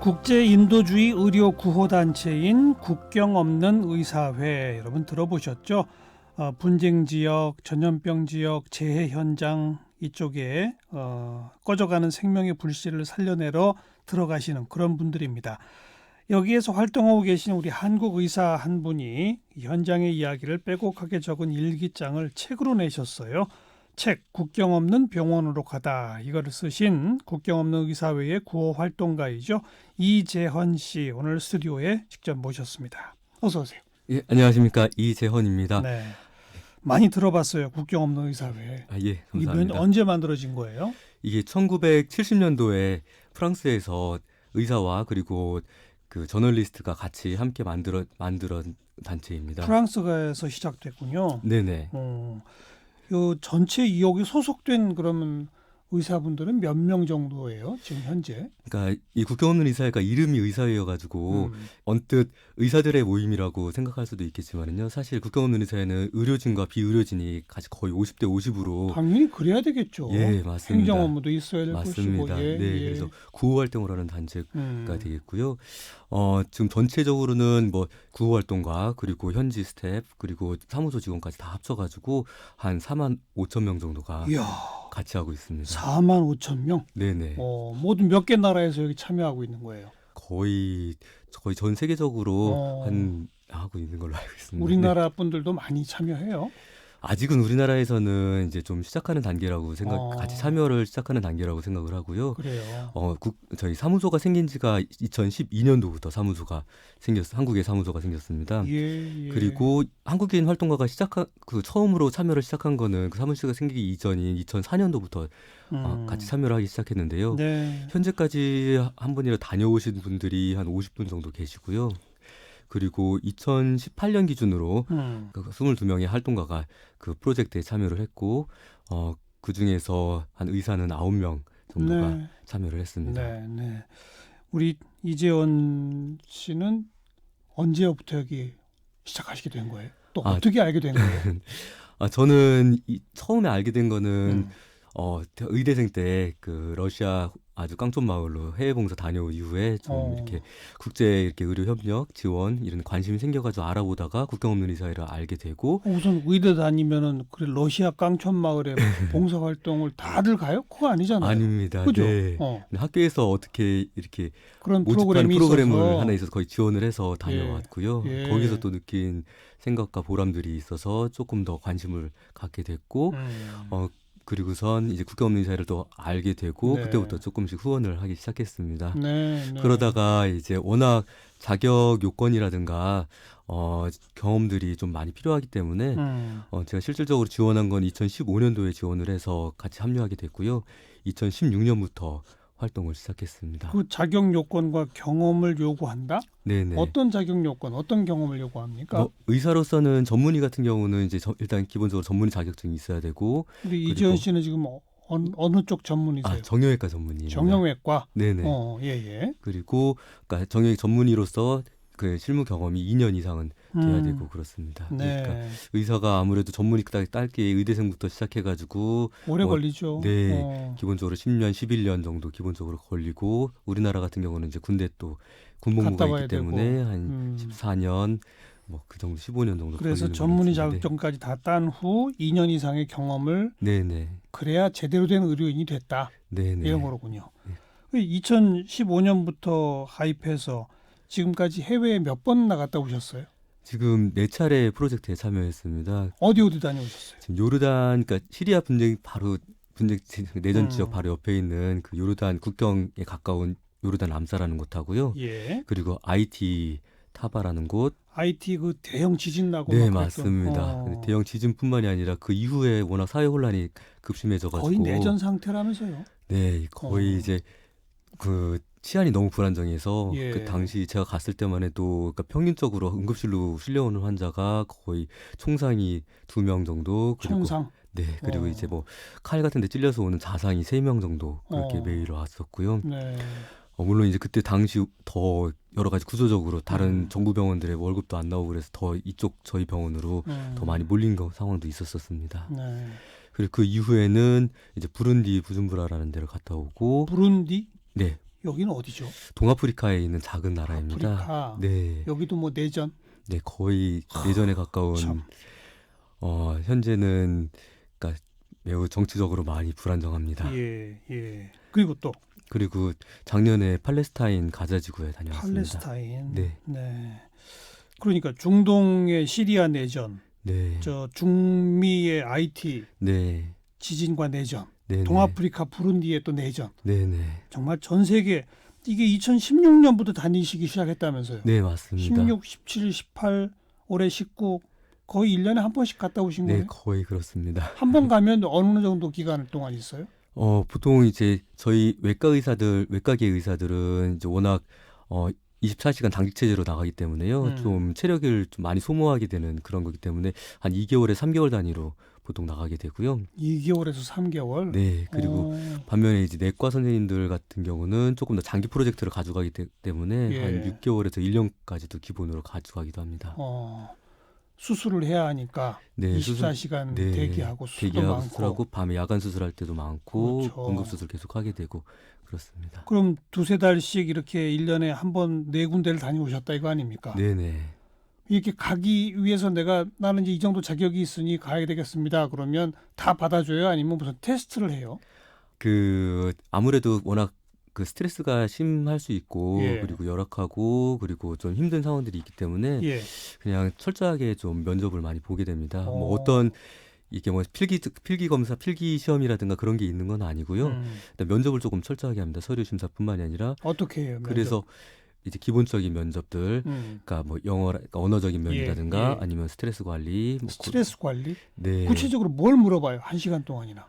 국제인도주의 의료 구호단체인 국경 없는 의사회 여러분 들어보셨죠? 분쟁 지역, 전염병 지역, 재해 현장 이쪽에 꺼져가는 생명의 불씨를 살려내러 들어가시는 그런 분들입니다. 여기에서 활동하고 계신 우리 한국 의사 한 분이 현장의 이야기를 빼곡하게 적은 일기장을 책으로 내셨어요. 책 국경 없는 병원으로 가다 이거를 쓰신 국경 없는 의사회의 구호 활동가이죠. 이재헌 씨 오늘 스튜디오에 직접 모셨습니다. 어서 오세요. 예, 안녕하십니까. 이재헌입니다. 네, 많이 들어봤어요. 국경 없는 의사회. 예, 감사합니다. 언제 만들어진 거예요? 이게 1970년도에 프랑스에서 의사와 그리고 그 저널리스트가 같이 함께 만들어 단체입니다. 프랑스에서 시작됐군요. 네네. 요 전체 여기 소속된 그러면 의사분들은 몇 명 정도예요? 지금 현재? 그러니까 이 국경 없는 의사회가 이름이 의사회여가지고 언뜻 의사들의 모임이라고 생각할 수도 있겠지만요. 사실 국경 없는 의사회는 의료진과 비의료진이 같이 거의 50대 50으로 당연히 그래야 되겠죠. 예, 맞습니다. 행정 업무도 있어야 될 맞습니다. 것이고. 네, 그래서 구호 활동을 하는 단체가 되겠고요. 지금 전체적으로는 뭐 구호 활동가 그리고 현지 스텝 그리고 사무소 직원까지 다 합쳐가지고 한 4만 5천 명 정도가 이야, 같이 하고 있습니다. 4만 5천 명? 네네. 모든 몇 개 나라에서 여기 참여하고 있는 거예요? 거의 전 세계적으로 하고 있는 걸로 알고 있습니다. 우리나라 분들도 많이 참여해요? 아직은 우리나라에서는 이제 좀 시작하는 단계라고 같이 참여를 시작하는 단계라고 생각을 하고요. 그래요. 저희 사무소가 생긴 지가 2012년도부터 한국에 사무소가 생겼습니다. 예. 그리고 한국인 활동가가 처음으로 참여를 시작한 거는 그 사무소가 생기기 이전인 2004년도부터 같이 참여를 하기 시작했는데요. 네. 현재까지 한 번이라 다녀오신 분들이 한 50분 정도 계시고요. 그리고 2018년 기준으로 22명의 활동가가 그 프로젝트에 참여를 했고 그 중에서 한 의사는 9명 정도가 참여를 했습니다. 네. 우리 이재헌 씨는 언제부터 여기 시작하시게 된 거예요? 또 어떻게 알게 된 거예요? 저는 처음에 알게 된 거는 의대생 때 그 러시아 아주 깡촌 마을로 해외 봉사 다녀온 이후에 좀 이렇게 국제 의료 협력 지원 이런 관심이 생겨가지고 알아보다가 국경 없는 의사회를 알게 되고 우선 의대 다니면은 그래 러시아 깡촌 마을에 봉사 활동을 다들 가요? 그거 아니잖아요. 아닙니다. 그죠? 네. 학교에서 어떻게 이렇게 그런 프로그램을 있어서. 하나 있어서 거의 지원을 해서 다녀왔고요. 예. 거기서 또 느낀 생각과 보람들이 있어서 조금 더 관심을 갖게 됐고 그리고선 이제 국경 없는 의사회를 또 알게 되고 그때부터 조금씩 후원을 하기 시작했습니다. 네. 그러다가 이제 워낙 자격 요건이라든가 경험들이 좀 많이 필요하기 때문에 제가 실질적으로 지원한 건 2015년도에 지원을 해서 같이 합류하게 됐고요. 2016년부터 활동을 시작했습니다. 그 자격 요건과 경험을 요구한다? 네네. 어떤 자격 요건, 어떤 경험을 요구합니까? 의사로서는 전문의 같은 경우는 이제 일단 기본적으로 전문의 자격증이 있어야 되고. 우리 이재헌 씨는 지금 어느 쪽 전문이세요? 정형외과 전문의. 정형외과. 네네. 예. 그리고 그러니까 정형외 전문의로서 그 실무 경험이 2년 이상은 돼야 되고 그렇습니다. 네. 그러니까 의사가 아무래도 전문의 딸게 의대생부터 시작해가지고 오래 걸리죠. 네, 기본적으로 10년, 11년 정도 기본적으로 걸리고 우리나라 같은 경우는 이제 군대 또 군복무가 있기 때문에 되고. 한 14년 뭐 그 정도 15년 정도 그래서 걸리는 전문의 자격증까지 다 딴 후 2년 이상의 경험을 그래야 제대로 된 의료인이 됐다. 이런 거로군요. 2015년부터 가입해서 지금까지 해외에 몇 번 나갔다 오셨어요? 지금 4차례 프로젝트에 참여했습니다. 어디 다녀오셨어요? 지금 요르단, 그러니까 시리아 분쟁 내전 지역 바로 옆에 있는 그 요르단 국경에 가까운 요르단 람사라는 곳하고요. 예. 그리고 IT 타바라는 곳. IT 그 대형 지진 나고. 네, 맞습니다. 대형 지진뿐만이 아니라 그 이후에 워낙 사회 혼란이 급심해져가지고 거의 내전 상태라면서요? 네, 거의 이제 그 치안이 너무 불안정해서 그 당시 제가 갔을 때만 해도 그러니까 평균적으로 응급실로 실려오는 환자가 거의 총상이 2명 정도. 그리고 총상? 네, 그리고 이제 뭐 칼 같은 데 찔려서 오는 자상이 3명 정도 그렇게 매일 왔었고요. 네. 물론 이제 그때 당시 더 여러 가지 구조적으로 다른 정부 병원들의 월급도 안 나오고 그래서 더 이쪽 저희 병원으로 더 많이 몰린 상황도 있었었습니다. 네. 그리고 그 이후에는 이제 부룬디 부준부라라는 데를 갔다 오고. 부룬디? 네, 여기는 어디죠? 동아프리카에 있는 작은 나라입니다. 아프리카. 네, 여기도 뭐 내전. 네 거의 내전에 가까운 참. 현재는 그러니까 매우 정치적으로 많이 불안정합니다. 예. 그리고 또 그리고 작년에 팔레스타인 가자 지구에 다녀왔습니다. 팔레스타인. 네. 그러니까 중동의 시리아 내전, 네, 저 중미의 IT 네, 지진과 내전, 네, 동아프리카 부룬디의 또 내전. 네, 네, 정말 전 세계 이게 2016년부터 다니시기 시작했다면서요. 네 맞습니다. 16, 17, 18, 올해 19 거의 1년에 한 번씩 갔다 오신 네, 거예요? 거의 그렇습니다. 한 번 가면 어느 정도 기간 동안 있어요? 보통 이제 저희 외과계 의사들은 이제 워낙 24시간 당직 체제로 나가기 때문에요. 좀 체력을 좀 많이 소모하게 되는 그런 거기 때문에 한 2개월에 3개월 단위로 보통 나가게 되고요. 2개월에서 3개월? 네, 그리고 반면에 이제 내과 선생님들 같은 경우는 조금 더 장기 프로젝트를 가져가기 때문에 예. 한 6개월에서 1년까지도 기본으로 가져가기도 합니다. 수술을 해야 하니까 네, 24시간 네, 대기하고 수술도 대기하고 많고. 수술하고 밤에 야간 수술할 때도 많고 그렇죠. 응급수술 계속 하게 되고 그렇습니다. 그럼 두세 달씩 이렇게 1년에 한 번 네 군데를 다녀오셨다 이거 아닙니까? 네네. 이렇게 가기 위해서 나는 이제 이 정도 자격이 있으니 가야 되겠습니다. 그러면 다 받아줘요? 아니면 무슨 테스트를 해요? 아무래도 워낙 그 스트레스가 심할 수 있고 예. 그리고 열악하고 그리고 좀 힘든 상황들이 있기 때문에 예. 그냥 철저하게 좀 면접을 많이 보게 됩니다. 뭐 어. 어떤 이게 뭐 필기 검사, 필기 시험이라든가 그런 게 있는 건 아니고요. 일단 면접을 조금 철저하게 합니다. 서류 심사뿐만이 아니라 어떻게 해요? 그래서 이제 기본적인 면접들, 그러니까 뭐 그러니까 언어적인 면이라든가 예. 아니면 스트레스 관리, 스트레스 관리? 네. 구체적으로 뭘 물어봐요? 1시간 동안이나.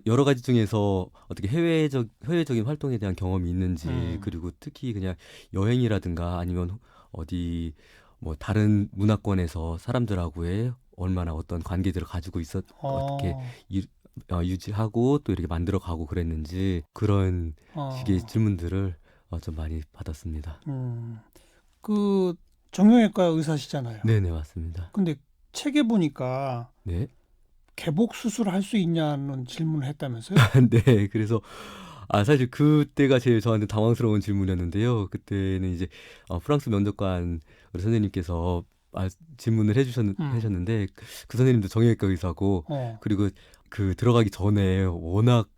여러 가지 중에서 어떻게 해외적인 활동에 대한 경험이 있는지, 그리고 특히 그냥 여행이라든가 아니면 어디 뭐 다른 문화권에서 사람들하고의 얼마나 어떤 관계들을 가지고 어떻게 유지하고 또 이렇게 만들어가고 그랬는지 그런 식의 질문들을 좀 많이 받았습니다. 그 정형외과 의사시잖아요. 네네 맞습니다. 근데 책에 보니까 네. 개복 수술할 수 있냐는 질문을 했다면서요? 네, 그래서 사실 그때가 제일 저한테 당황스러운 질문이었는데요. 그때는 이제 프랑스 면접관 우리 선생님께서 질문을 해주셨는데 그 선생님도 정형외과 의사고 그리고 그 들어가기 전에 워낙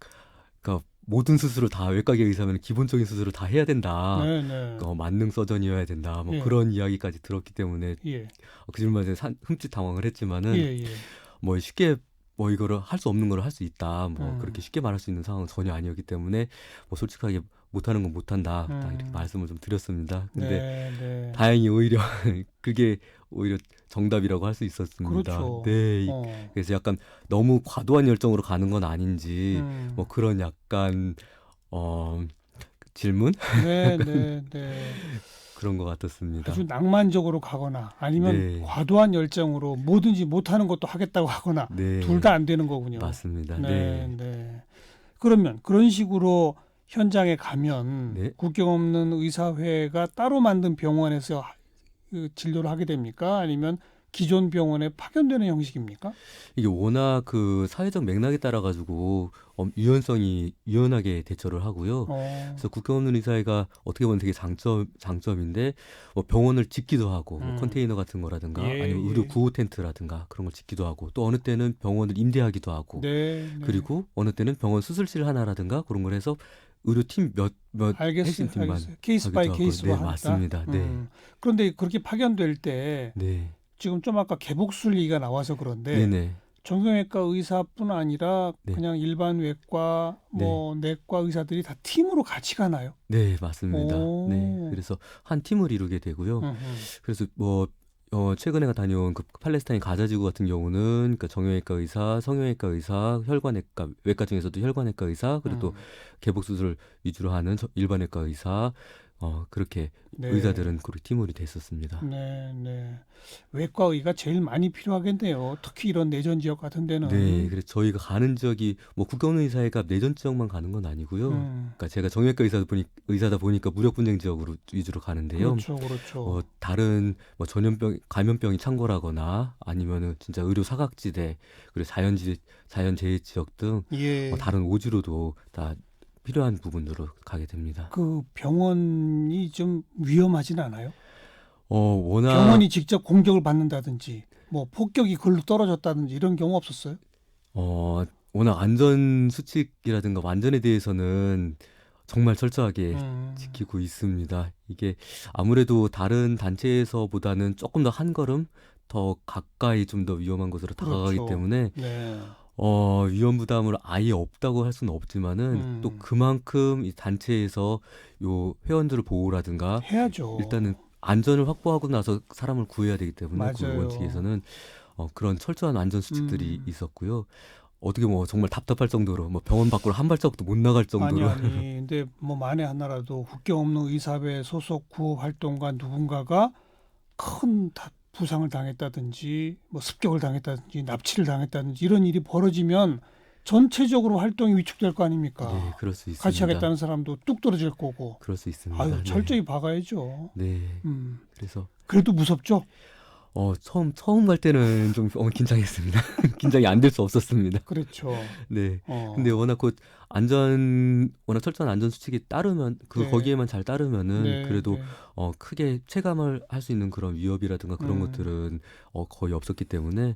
그러니까 모든 수술을 다 외과계 의사면 기본적인 수술을 다 해야 된다. 네네. 만능 서전이어야 된다. 뭐 예. 그런 이야기까지 들었기 때문에 예. 그 질문에 흠칫 당황을 했지만은 예. 뭐 쉽게 뭐 이거를 할 수 없는 걸 할 수 있다. 뭐 그렇게 쉽게 말할 수 있는 상황은 전혀 아니었기 때문에 뭐 솔직하게 못하는 건 못한다. 딱 이렇게 말씀을 좀 드렸습니다. 근데 네. 다행히 오히려 그게 오히려 정답이라고 할 수 있었습니다. 그렇죠. 네. 그래서 약간 너무 과도한 열정으로 가는 건 아닌지 뭐 그런 약간 질문 네. 그런 것 같았습니다. 아주 낭만적으로 가거나 아니면 네. 과도한 열정으로 뭐든지 못하는 것도 하겠다고 하거나 네. 둘 다 안 되는 거군요. 맞습니다. 네. 그러면 그런 식으로 현장에 가면 네. 국경 없는 의사회가 따로 만든 병원에서 진료를 하게 됩니까? 아니면 기존 병원에 파견되는 형식입니까? 이게 워낙 그 사회적 맥락에 따라 가지고 유연하게 대처를 하고요. 그래서 국경 없는 의사회가 어떻게 보면 되게 장점인데 뭐 병원을 짓기도 하고 뭐 컨테이너 같은 거라든가 아니면 의료 구호 텐트라든가 그런 걸 짓기도 하고 또 어느 때는 병원을 임대하기도 하고 그리고 어느 때는 병원 수술실 하나라든가 그런 걸 해서 의료팀 몇 핵심 팀만 케이스 바이 케이스로 네, 맞습니다. 네. 그런데 그렇게 파견될 때 네. 지금 좀 아까 개복술 얘기가 나와서 그런데 네네. 정형외과 의사뿐 아니라 그냥 일반 외과 뭐 내과 의사들이 다 팀으로 같이 가나요? 네, 맞습니다. 네. 그래서 한 팀을 이루게 되고요. 그래서 뭐 최근에 다녀온 그 팔레스타인 가자지구 같은 경우는 그러니까 정형외과 의사, 성형외과 의사, 혈관외과 외과 중에서도 혈관외과 의사 그리고 또 개복수술 위주로 하는 일반외과 의사 그렇게 의사들은 그렇게 팀으로 됐었습니다. 네. 외과의가 제일 많이 필요하겠네요. 특히 이런 내전 지역 같은 데는. 네, 그래서 저희가 가는 지역이 뭐 국경 없는 의사회가 내전 지역만 가는 건 아니고요. 그러니까 제가 정형외과 의사다 보니까 무력 분쟁 지역으로 위주로 가는데요. 그렇죠. 다른 뭐 감염병이 창궐하거나 아니면은 진짜 의료 사각지대 그리고 자연재해 지역 등 다른 오지로도 다 필요한 부분으로 가게 됩니다. 그 병원이 좀 위험하진 않아요? 워낙 병원이 직접 공격을 받는다든지 뭐 폭격이 글로 떨어졌다든지 이런 경우 없었어요? 워낙 안전 수칙이라든가 안전에 대해서는 정말 철저하게 지키고 있습니다. 이게 아무래도 다른 단체에서보다는 조금 더 한 걸음 더 가까이 좀 더 위험한 곳으로 다가가기 그렇죠. 때문에 네. 위험 부담을 아예 없다고 할 수는 없지만은 또 그만큼 이 단체에서 요 회원들을 보호라든가 해야죠. 일단은 안전을 확보하고 나서 사람을 구해야 되기 때문에 그 맞아요. 원칙에서는 그런 철저한 안전 수칙들이 있었고요. 어떻게 뭐 정말 답답할 정도로 뭐 병원 밖으로 한 발자국도 못 나갈 정도로 아니 근데 뭐 만에 하나라도 국경 없는 의사회 소속 구호 활동가 누군가가 큰 부상을 당했다든지 뭐 습격을 당했다든지 납치를 당했다든지 이런 일이 벌어지면 전체적으로 활동이 위축될 거 아닙니까? 네, 그럴 수 있습니다. 같이 하겠다는 사람도 뚝 떨어질 거고. 그럴 수 있습니다. 아유, 네. 철저히 박아야죠. 네. 그래서 그래도 무섭죠? 처음 갈 때는 좀 긴장했습니다. 긴장이 안 될 수 없었습니다. 그렇죠. 네. 근데 워낙 워낙 철저한 안전 수칙에 따르면 네. 거기에만 잘 따르면은 네, 그래도 네. 크게 체감을 할 수 있는 그런 위협이라든가 그런 것들은 거의 없었기 때문에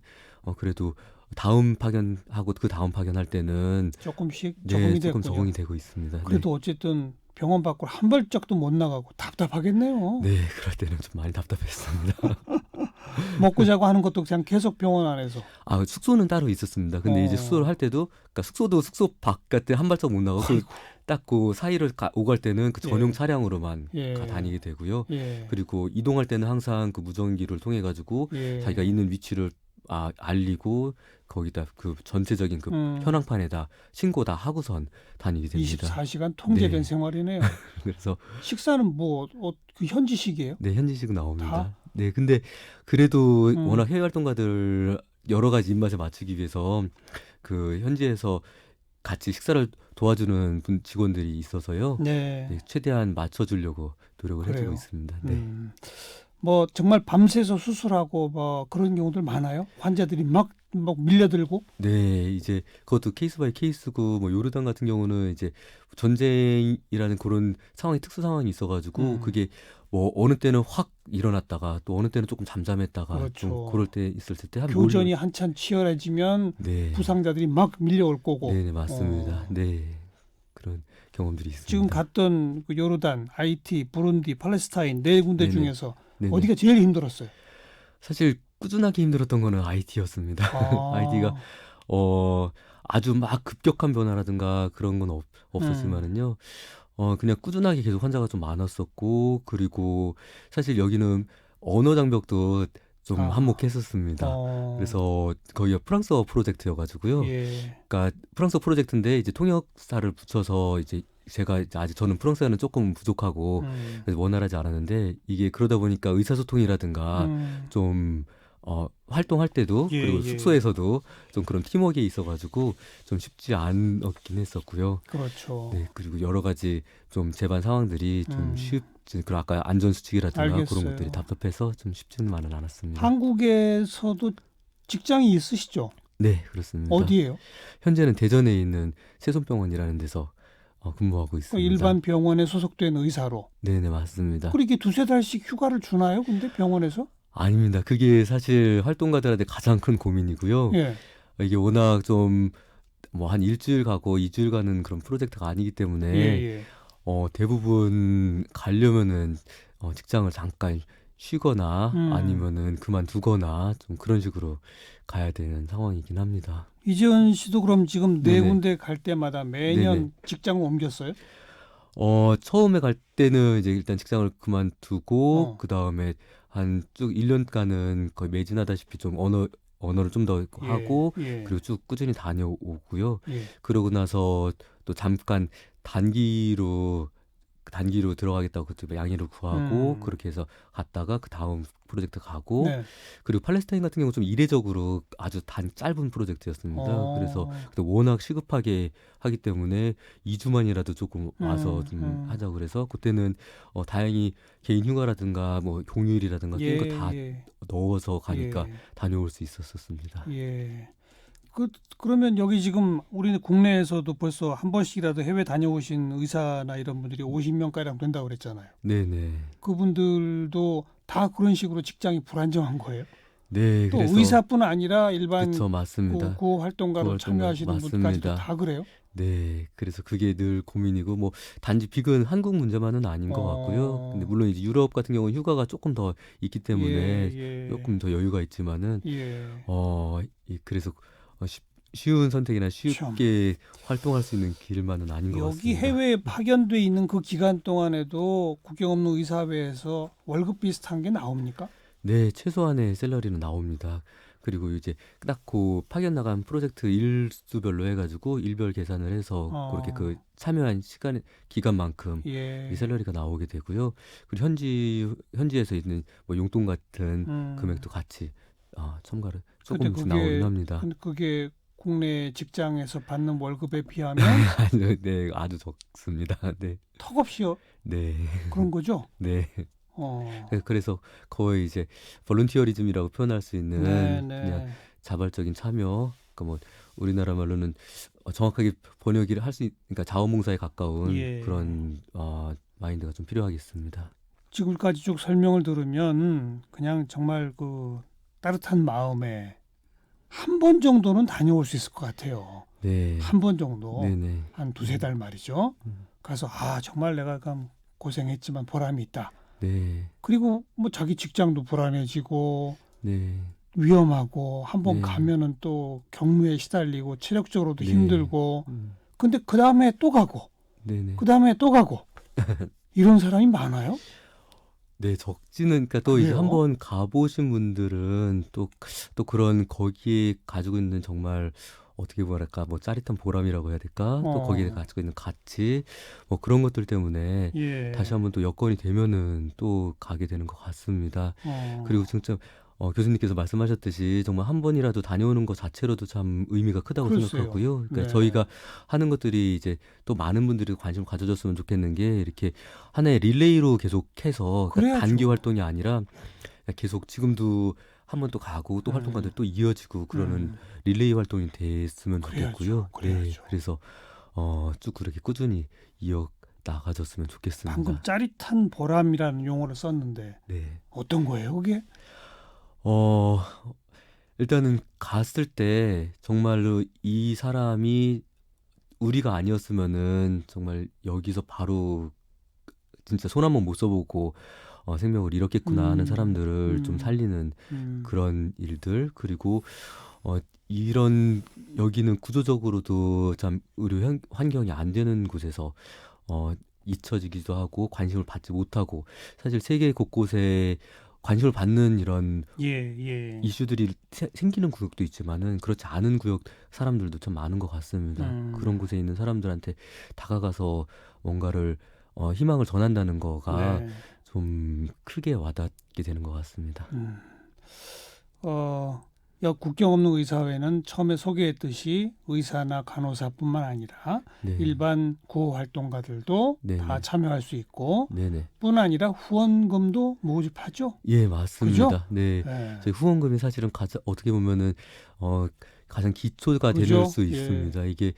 그래도 다음 파견하고 그 다음 파견할 때는 조금씩 네, 적응이 조금 됐군요. 적응이 되고 있습니다. 그래도 어쨌든 병원 밖으로 한 발짝도 못 나가고 답답하겠네요. 네, 그럴 때는 좀 많이 답답했습니다. 먹고 자고 하는 것도 그냥 계속 병원 안에서. 숙소는 따로 있었습니다. 근데 이제 숙소를 할 때도, 그러니까 숙소도 숙소 바깥에 한 발짝 못 나가고 딱 그 사이를 오갈 때는 그 전용 예. 차량으로만 예. 다니게 되고요. 예. 그리고 이동할 때는 항상 그 무전기를 통해 가지고 예. 자기가 있는 위치를 알리고 거기다 그 전체적인 그 현황판에다 신고 다 하고선 다니게 됩니다. 24시간 통제된 네. 생활이네요. 그래서 식사는 뭐 그 현지식이에요? 네, 현지식 나옵니다. 다? 네, 근데 그래도 워낙 해외 활동가들 여러 가지 입맛에 맞추기 위해서 그 현지에서 같이 식사를 도와주는 직원들이 있어서요. 네. 네, 최대한 맞춰주려고 노력을 그래요. 해주고 있습니다. 네. 뭐 정말 밤새서 수술하고 뭐 그런 경우들 많아요? 환자들이 막 밀려들고? 네, 이제 그것도 케이스 바이 케이스고 뭐 요르단 같은 경우는 이제 전쟁이라는 그런 상황이 특수 상황이 있어가지고 그게 뭐 어느 때는 확 일어났다가 또 어느 때는 조금 잠잠했다가 그렇죠. 좀 그럴 때 있을 때 교전이 한참 치열해지면 네. 부상자들이 막 밀려올 거고. 네, 맞습니다. 네, 그런 경험들이 있습니다. 지금 갔던 그 요르단, 하이티, 부룬디, 팔레스타인 네 군데 네네. 중에서 네네. 어디가 제일 힘들었어요? 사실 꾸준하게 힘들었던 거는 IT였습니다. IT가 아주 막 급격한 변화라든가 그런 건 없었지만은요. 그냥 꾸준하게 계속 환자가 좀 많았었고, 그리고 사실 여기는 언어 장벽도 좀 한몫했었습니다. 그래서 거기가 프랑스어 프로젝트여가지고요. 예. 그러니까 프랑스어 프로젝트인데 이제 통역사를 붙여서 이제 제가 이제 아직 저는 프랑스어는 조금 부족하고 그래서 원활하지 않았는데 이게 그러다 보니까 의사소통이라든가 좀 활동할 때도 예, 그리고 예. 숙소에서도 좀 그런 팀워크에 있어가지고 좀 쉽지 않았긴 했었고요. 그렇죠. 네, 그리고 여러 가지 좀 재반 상황들이 좀 쉽지, 그리고 아까 안전 수칙이라든가 알겠어요. 그런 것들이 답답해서 좀 쉽지는 않았습니다. 한국에서도 직장이 있으시죠? 네, 그렇습니다. 어디예요? 현재는 대전에 있는 세손병원이라는 데서 근무하고 있습니다. 일반 병원에 소속된 의사로. 네네, 맞습니다. 그렇게 두세 달씩 휴가를 주나요? 근데 병원에서? 아닙니다. 그게 사실 활동가들한테 가장 큰 고민이고요. 예. 이게 워낙 좀 뭐 한 일주일 가고 2주일 가는 그런 프로젝트가 아니기 때문에 예. 대부분 가려면은 직장을 잠깐 쉬거나 아니면은 그만두거나 좀 그런 식으로 가야 되는 상황이긴 합니다. 이재은 씨도 그럼 지금 네 네네. 군데 갈 때마다 매년 네네. 직장을 옮겼어요? 처음에 갈 때는 이제 일단 직장을 그만두고 그 다음에 한 쭉 1년간은 거의 매진하다시피 좀 언어를 좀 더 하고 예. 그리고 쭉 꾸준히 다녀오고요. 예. 그러고 나서 또 잠깐 단기로 들어가겠다고 그때 양해를 구하고 그렇게 해서 갔다가 그 다음 프로젝트 가고 네. 그리고 팔레스타인 같은 경우 좀 이례적으로 아주 짧은 프로젝트였습니다. 그래서 그때 워낙 시급하게 하기 때문에 2주만이라도 조금 와서 좀 하자고 그래서 그때는 다행히 개인 휴가라든가 뭐 공휴일이라든가 이런 거 다 넣어서 가니까 다녀올 수 있었습니다. 예. 그러면 여기 지금 우리 국내에서도 벌써 한 번씩이라도 해외 다녀오신 의사나 이런 분들이 50명가량 된다고 그랬잖아요. 네네. 그분들도 다 그런 식으로 직장이 불안정한 거예요? 네, 또 그래서 의사뿐 아니라 일반 그쵸, 맞습니다. 구호 활동가로 구호 참여하시는 활동가, 분들까지도 맞습니다. 다 그래요? 네, 그래서 그게 늘 고민이고 뭐 단지 비근 한국 문제만은 아닌 것 같고요. 근데 물론 이제 유럽 같은 경우는 휴가가 조금 더 있기 때문에 예, 조금 더 여유가 있지만은 예. 그래서 쉬운 선택이나 참. 쉽게 활동할 수 있는 길만은 아닌 것 여기 같습니다. 해외에 파견돼 있는 그 기간 동안에도 국경 없는 의사회에서 월급 비슷한 게 나옵니까? 네, 최소한의 샐러리는 나옵니다. 그리고 이제 딱 그 파견 나간 프로젝트 일수별로 해가지고 일별 계산을 해서 그렇게 그 참여한 시간 기간만큼 예. 이 샐러리가 나오게 되고요. 그리고 현지에서 있는 뭐 용돈 같은 금액도 같이 첨가를 근데 조금씩 나오긴 합니다. 근데 그게 국내 직장에서 받는 월급에 비하면 네, 아주 적습니다. 네, 턱없이요. 네, 그런 거죠. 네. 어. 그래서 거의 이제 볼런티어리즘이라고 표현할 수 있는 네, 그냥 네. 자발적인 참여. 그러니까 뭐 우리나라 말로는 정확하게 번역을 할 수 그러니까 자원봉사에 가까운 예. 그런 마인드가 좀 필요하겠습니다. 지금까지 쭉 설명을 들으면 그냥 정말 그 따뜻한 마음에 한 번 정도는 다녀올 수 있을 것 같아요. 네, 한 번 정도. 네네, 한 두세 달 말이죠. 음. 가서 정말 내가 참 고생했지만 보람이 있다. 네, 그리고 뭐 자기 직장도 불안해지고 네, 위험하고 한번 네. 가면은 또 경무에 시달리고 체력적으로도 네. 힘들고 근데 그 다음에 또 가고 네네. 그 다음에 또 가고 이런 사람이 많아요? 네, 적지는 그러니까 또 이제 그래요? 한번 가보신 분들은 또 그런 거기에 가지고 있는 정말 어떻게 뭐랄까 뭐 짜릿한 보람이라고 해야 될까? 또 거기에 가지고 있는 가치 뭐 그런 것들 때문에 예. 다시 한번 또 여건이 되면은 또 가게 되는 것 같습니다. 어. 그리고 진짜 교수님께서 말씀하셨듯이 정말 한 번이라도 다녀오는 것 자체로도 참 의미가 크다고 글쎄요. 생각하고요. 그러니까 네. 저희가 하는 것들이 이제 또 많은 분들이 관심을 가져줬으면 좋겠는 게 이렇게 하나의 릴레이로 계속해서 그러니까 그래야죠. 단기 활동이 아니라 계속 지금도 한 번 또 가고 또 활동가들 또 이어지고 그러는 릴레이 활동이 됐으면 좋겠고요. 그래야죠. 네, 그래서 쭉 그렇게 꾸준히 이어 나가줬으면 좋겠습니다. 방금 짜릿한 보람이라는 용어를 썼는데 네. 어떤 거예요, 그게? 일단은 갔을 때 정말로 이 사람이 우리가 아니었으면은 정말 여기서 바로 진짜 손 한 번 못 써보고 생명을 잃었겠구나 하는 사람들을 좀 살리는 그런 일들 그리고 이런 여기는 구조적으로도 참 의료 환경이 안 되는 곳에서 잊혀지기도 하고 관심을 받지 못하고 사실 세계 곳곳에 관심을 받는 이런 예. 이슈들이 생기는 구역도 있지만은 그렇지 않은 구역 사람들도 참 많은 것 같습니다. 그런 곳에 있는 사람들한테 다가가서 뭔가를 희망을 전한다는 거가 네. 좀 크게 와닿게 되는 것 같습니다. 국경 없는 의사회는 처음에 소개했듯이 의사나 간호사뿐만 아니라 네. 일반 구호 활동가들도 네네. 다 참여할 수 있고 네네. 뿐 아니라 후원금도 모집하죠. 예, 맞습니다. 그죠? 네. 네. 저희 후원금이 사실은 어떻게 보면은 가장 기초가 그죠? 될 수 예. 있습니다. 이게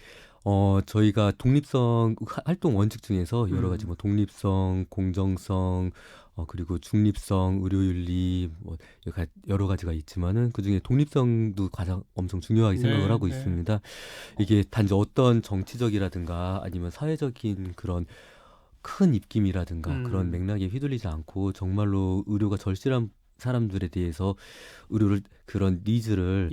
저희가 독립성 활동 원칙 중에서 여러 가지 뭐 독립성, 공정성, 그리고 중립성, 의료윤리 뭐 여러 가지가 있지만은 그중에 독립성도 가장 엄청 중요하게 생각을 하고 있습니다. 이게 단지 어떤 정치적이라든가 아니면 사회적인 그런 큰 입김이라든가 그런 맥락에 휘둘리지 않고 정말로 의료가 절실한 사람들에 대해서 의료를 그런 니즈를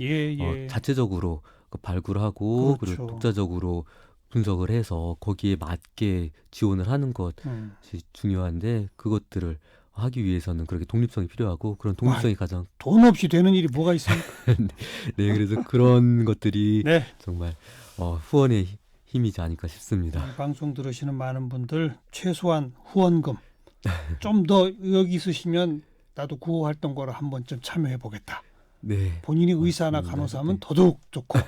자체적으로 발굴하고 그렇죠. 그리고 독자적으로 분석을 해서 거기에 맞게 지원을 하는 것이 중요한데 그것들을 하기 위해서는 그렇게 독립성이 필요하고 그런 독립성이 가장 돈 없이 되는 일이 뭐가 있습니까? 네, 그래서 그런 것들이 네. 정말 후원의 힘이지 않을까 싶습니다. 방송 들으시는 많은 분들 최소한 후원금 좀 더 여기 있으시면 나도 구호 활동가로 한 번쯤 참여해 보겠다. 네. 본인이 의사나 맞습니다. 간호사면 네. 더더욱 좋고.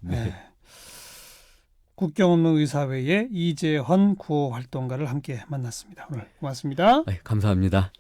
네. 국경 없는 의사회의 이재헌 구호 활동가를 함께 만났습니다. 오늘 고맙습니다. 감사합니다.